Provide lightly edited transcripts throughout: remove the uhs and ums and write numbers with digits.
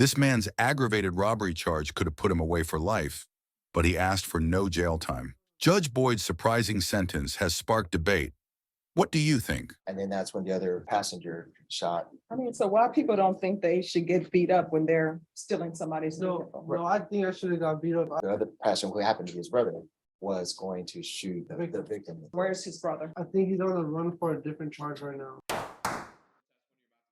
This man's aggravated robbery charge could have put him away for life, but he asked for no jail time. Judge Boyd's surprising sentence has sparked debate. What do you think? And then that's when the other passenger shot. I mean, so why people don't think they should get beat up when they're stealing somebody's vehicle? No, I think I should have got beat up. The other passenger, who happened to be his brother, was going to shoot the victim. Where's his brother? I think he's on the run for a different charge right now.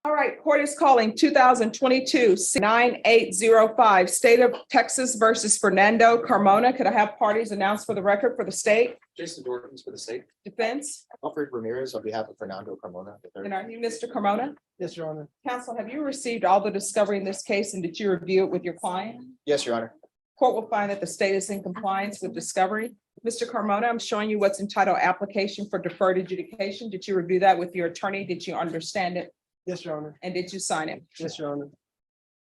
All right, court is calling 2022-9805, State of Texas versus Fernando Carmona. Could I have parties announced for the record for the state? Jason Dorkins for the state. Defense? Alfred Ramirez on behalf of Fernando Carmona III. And are you Mr. Carmona? Yes, Your Honor. Counsel, have you received all the discovery in this case and did you review it with your client? Yes, Your Honor. Court will find that the state is in compliance with discovery. Mr. Carmona, I'm showing you what's entitled application for deferred adjudication. Did you review that with your attorney? Did you understand it? Yes, Your Honor. And did you sign it? Yes, Your Honor.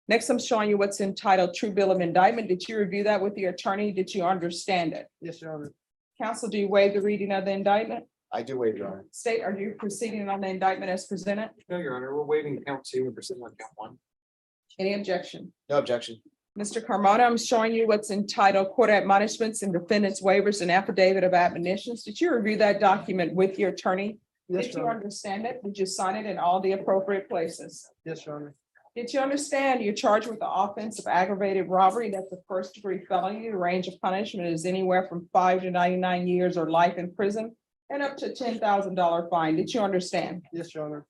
Next, I'm showing you what's entitled true bill of indictment. Did you review that with your attorney? Did you understand it? Yes, Your Honor. Counsel, do you waive the reading of the indictment? I do waive, Your Honor. State, are you proceeding on the indictment as presented? No, Your Honor, we're waiving count 2 and proceeding on count 1. Any objection? No objection. Mr. Carmona, I'm showing you what's entitled court admonishments and defendants waivers and affidavit of admonitions. Did you review that document with your attorney? Yes, Did Your you Honor. understand it? Did you sign it in all the appropriate places? Yes, Your Honor. Did you understand you're charged with the offense of aggravated robbery? That's a first degree felony. The range of punishment is anywhere from 5 to 99 years or life in prison and up to $10,000 fine. Did you understand? Yes, Your Honor.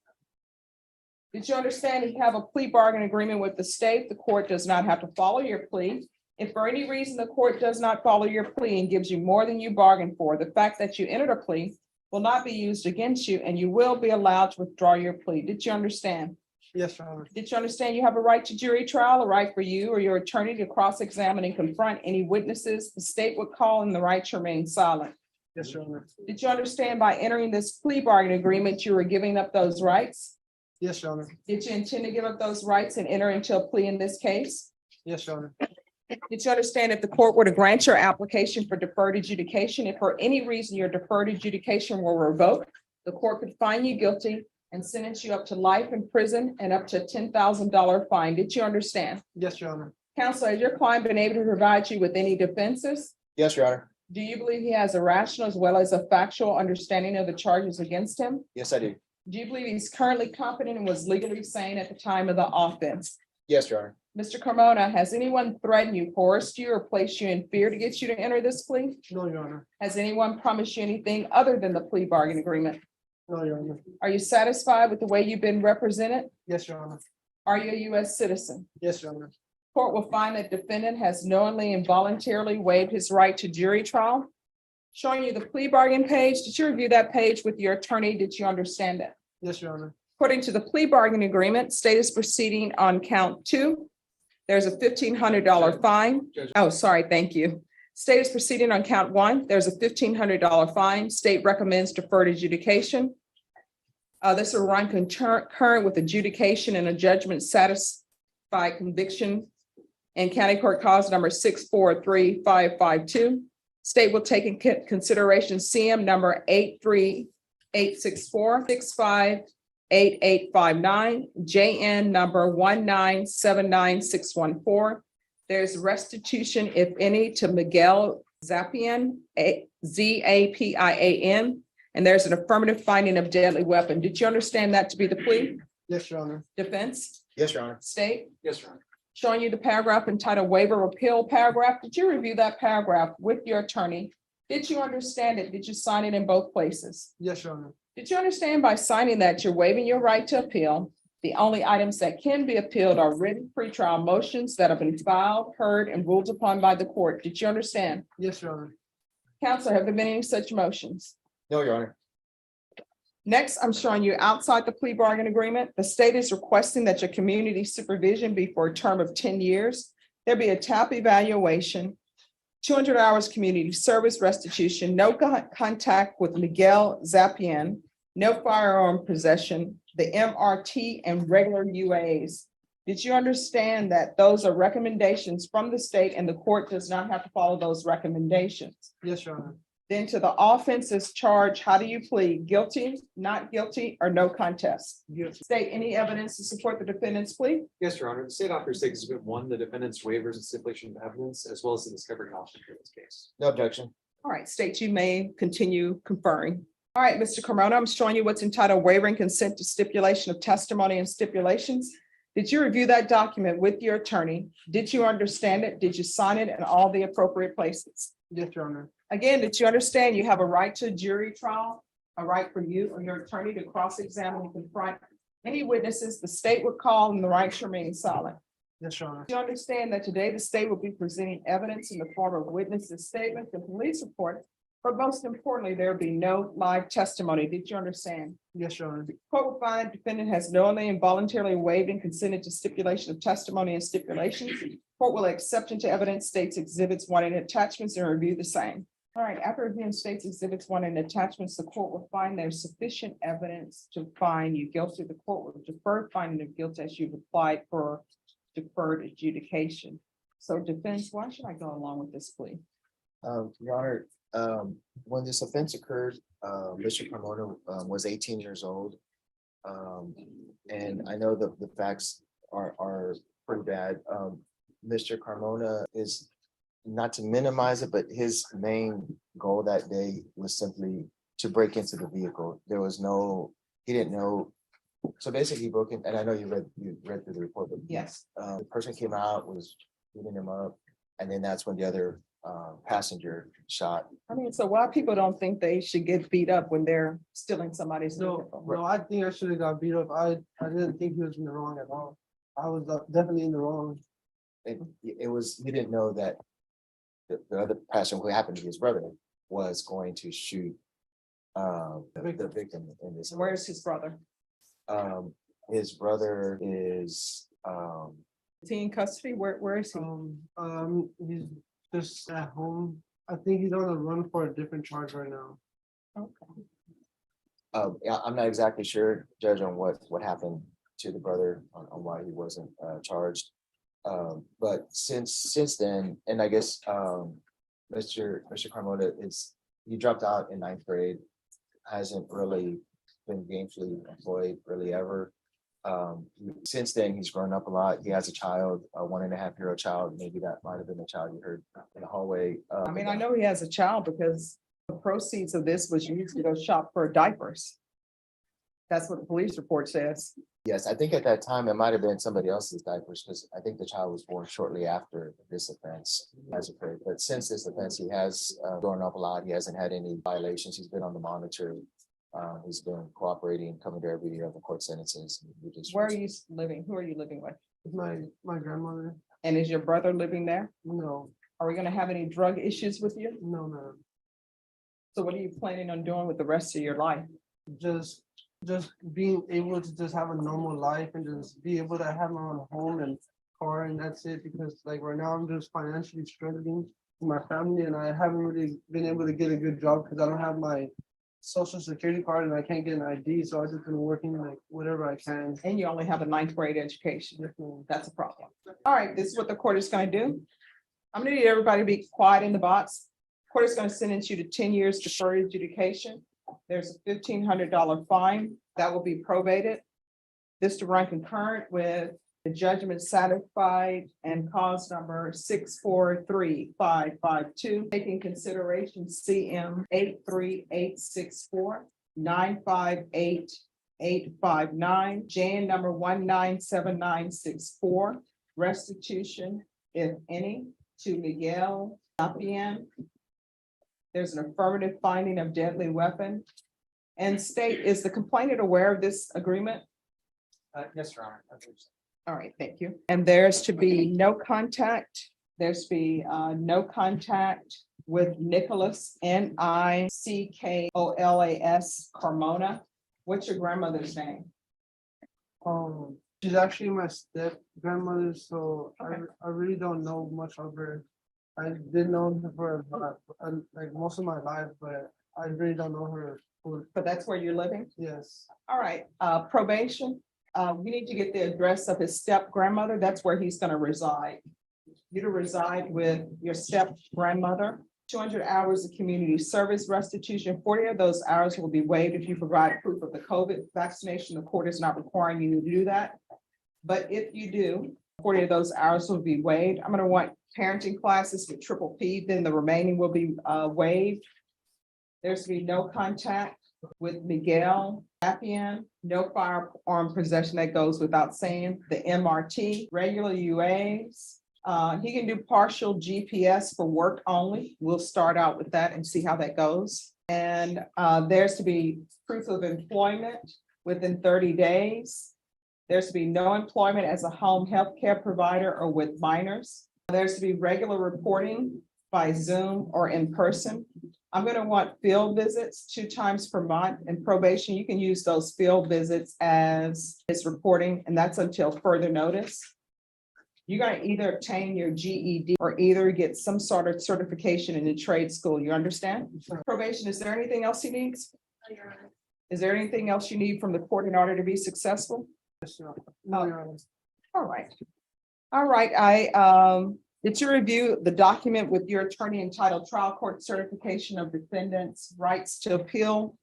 Did you understand you have a plea bargain agreement with the state? The court does not have to follow your plea. If for any reason the court does not follow your plea and gives you more than you bargained for, the fact that you entered a plea will not be used against you and you will be allowed to withdraw your plea. Did you understand? Yes, Your Honor. Did you understand you have a right to jury trial, a right for you or your attorney to cross-examine and confront any witnesses the state would call and the right to remain silent? Yes, Your Honor. Did you understand by entering this plea bargain agreement, you were giving up those rights? Yes, Your Honor. Did you intend to give up those rights and enter into a plea in this case? Yes, Your Honor. Did you understand if the court were to grant your application for deferred adjudication, if for any reason your deferred adjudication were revoked, the court could find you guilty and sentence you up to life in prison and up to a $10,000 fine? Did you understand? Yes, Your Honor. Counsel, has your client been able to provide you with any defenses? Yes, Your Honor. Do you believe he has a rational as well as a factual understanding of the charges against him? Yes, I do. Do you believe he's currently competent and was legally sane at the time of the offense? Yes, Your Honor. Mr. Carmona, has anyone threatened you, coerced you, or placed you in fear to get you to enter this plea? No, Your Honor. Has anyone promised you anything other than the plea bargain agreement? No, Your Honor. Are you satisfied with the way you've been represented? Yes, Your Honor. Are you a U.S. citizen? Yes, Your Honor. Court will find that defendant has knowingly and voluntarily waived his right to jury trial. Showing you the plea bargain page. Did you review that page with your attorney? Did you understand it? Yes, Your Honor. According to the plea bargain agreement, state is proceeding on count 2. There's a $1,500 fine. Oh, sorry, thank you. State is proceeding on count 1. There's a $1,500 fine. State recommends deferred adjudication. This will run concurrent with adjudication and a judgment satisfy conviction in County Court Cause number 6435552. State will take in consideration CM number 83864658859, JN number 1979614. There's restitution, if any, to Miguel Zapian, Zapian, and there's an affirmative finding of deadly weapon. Did you understand that to be the plea? Yes, Your Honor. Defense? Yes, Your Honor. State? Yes, Your Honor. Showing you the paragraph entitled waiver appeal paragraph. Did you review that paragraph with your attorney? Did you understand it? Did you sign it in both places? Yes, Your Honor. Did you understand by signing that you're waiving your right to appeal? The only items that can be appealed are written pretrial motions that have been filed, heard, and ruled upon by the court. Did you understand? Yes, Your Honor. Counsel, have there been any such motions? No, Your Honor. Next, I'm showing you outside the plea bargain agreement. The state is requesting that your community supervision be for a term of 10 years. There be a TAP evaluation, 200 hours community service restitution, no contact with Miguel Zapian, no firearm possession, the MRT, and regular UAs. Did you understand that those are recommendations from the state and the court does not have to follow those recommendations? Yes, Your Honor. Then to the offenses charged, how do you plead? Guilty, not guilty, or no contest? Guilty. State any evidence to support the defendant's plea? Yes, Your Honor. The state offers Exhibit 1, the defendant's waivers and stipulation of evidence, as well as the discovery option for this case. No objection. All right, state you may continue conferring. All right, Mr. Carmona, I'm showing you what's entitled waiving consent to stipulation of testimony and stipulations. Did you review that document with your attorney? Did you understand it? Did you sign it in all the appropriate places? Yes, Your Honor. Again, did you understand you have a right to a jury trial, a right for you or your attorney to cross-examine and confront any witnesses the state would call and the right to remain silent? Yes, Your Honor. Do you understand that today the state will be presenting evidence in the form of witnesses' statements and police reports? But most importantly, there will be no live testimony. Did you understand? Yes, Your Honor. Court will find defendant has knowingly and voluntarily waived and consented to stipulation of testimony and stipulations. Court will accept into evidence states exhibits 1 and attachments and review the same. All right, after reviewing states exhibits 1 and attachments, the court will find there's sufficient evidence to find you guilty. The court will defer finding of guilt as you've applied for deferred adjudication. So defense, why should I go along with this plea? Your Honor, when this offense occurred, Mr. Carmona was 18 years old. And I know the facts are pretty bad. Mr. Carmona is, not to minimize it, but his main goal that day was simply to break into the vehicle. There was no, he didn't know. So basically he broke in, and I know you read through the report, but Yes. the person came out, was beating him up, and then that's when the other passenger shot. I mean, so why people don't think they should get beat up when they're stealing somebody's No, vehicle? no, I think I should have got beat up. I didn't think he was in the wrong at all. I was definitely in the wrong. It was, he didn't know that the other passenger, who happened to be his brother, was going to shoot the victim in this. Where's his brother? His brother is Is he in custody? Where is he? He's just at home. I think he's on a run for a different charge right now. Okay. yeah, I'm not exactly sure, Judge, on what happened to the brother, on why he wasn't charged. But since then, and I guess Mr. Carmona he dropped out in 9th grade, hasn't really been gainfully employed really ever. Since then, he's grown up a lot. He has a child, a 1.5-year-old child. Maybe that might have been the child you heard in the hallway. I mean, I know he has a child because the proceeds of this was used to go shop for diapers. That's what the police report says. Yes, I think at that time it might have been somebody else's diapers, because I think the child was born shortly after this offense has occurred. But since this offense, he has grown up a lot. He hasn't had any violations. He's been on the monitor. He's been cooperating, coming to every of the court sentences. Where are you living? Who are you living with? My grandmother. And is your brother living there? No, Are we gonna have any drug issues with you? no, no. So what are you planning on doing with the rest of your life? Just being able to just have a normal life and just be able to have my own home and car, and that's it. Because like right now I'm just financially struggling with my family, and I haven't really been able to get a good job because I don't have my social security card and I can't get an ID. So I've just been working like whatever I can. And you only have a 9th grade education. That's a problem. All right, this is what the court is gonna do. I'm gonna need everybody to be quiet in the box. Court is gonna sentence you to 10 years deferred adjudication. There's a $1,500 fine that will be probated. This to run concurrent with the judgment satisfied and cause number 6435552, taking consideration CM 83864 958 JN number 197964, restitution, if any, to Miguel Tapian. There's an affirmative finding of deadly weapon. And state, is the complainant aware of this agreement? Yes, Your Honor. I believe so. All right, thank you. And there's to be no contact. There's to be no contact with Nicholas, Nickolas Carmona. What's your grandmother's name? She's actually my step grandmother, so Okay. I really don't know much of her. I did know her for like most of my life, but I really don't know her. But that's where you're living? Yes, All right, probation. We need to get the address of his step grandmother. That's where he's gonna reside. You to reside with your step grandmother 200 hours of community service restitution. 40 of those hours will be waived if you provide proof of the COVID vaccination. The court is not requiring you to do that. But if you do, 40 of those hours will be waived. I'm gonna want parenting classes with triple P, then the remaining will be waived. There's to be no contact with Miguel Appian, no firearm possession, that goes without saying, the MRT, regular UAs. He can do partial GPS for work only. We'll start out with that and see how that goes. And there's to be proof of employment within 30 days. There's to be no employment as a home health care provider or with minors. There's to be regular reporting by Zoom or in person. I'm going to want field visits 2 times per month, and probation. You can use those field visits as its reporting, and that's until further notice. You're going to either obtain your GED or either get some sort of certification in the trade school. You understand? Probation, is there anything else he needs? Is there anything else you need from the court in order to be successful? No, Your Honor. All right. All right, did you review the document with your attorney entitled Trial Court Certification of Defendant's Rights to Appeal?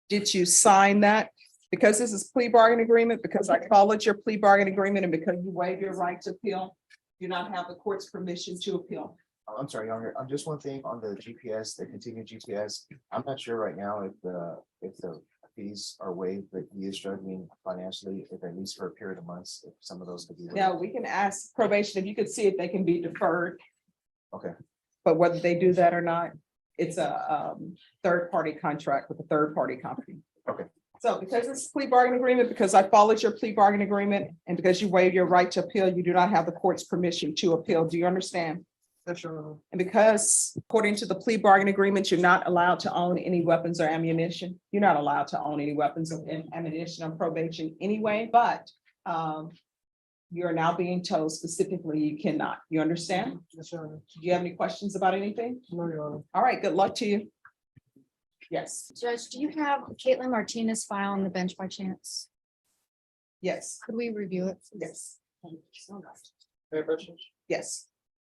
Did you sign that? Because this is plea bargain agreement, because I followed your plea bargain agreement, and because you waive your right to appeal, you do not have the court's permission to appeal. I'm sorry, Your Honor, just one thing on the GPS, the continued GPS. I'm not sure right now if the fees are waived, but he is struggling financially, if at least for a period of months, if some of those could be waived. Now, we can ask probation if you could see if they can be deferred, Okay, but whether they do that or not, it's a third-party contract with a third-party company. Okay. So because it's a plea bargain agreement, because I followed your plea bargain agreement, and because you waive your right to appeal, you do not have the court's permission to appeal. Do you understand? Yes, Your Honor. And because according to the plea bargain agreement, you're not allowed to own any weapons or ammunition. You're not allowed to own any weapons and ammunition on probation anyway, but you are now being told specifically you cannot. You understand? Yes, Your Honor. Do you have any questions about anything? No, Your Honor. All right, good luck to you. Yes, Judge, do you have Caitlin Martinez file on the bench by chance? yes, Could we review it? yes. Thank you so much. Any questions? Yes.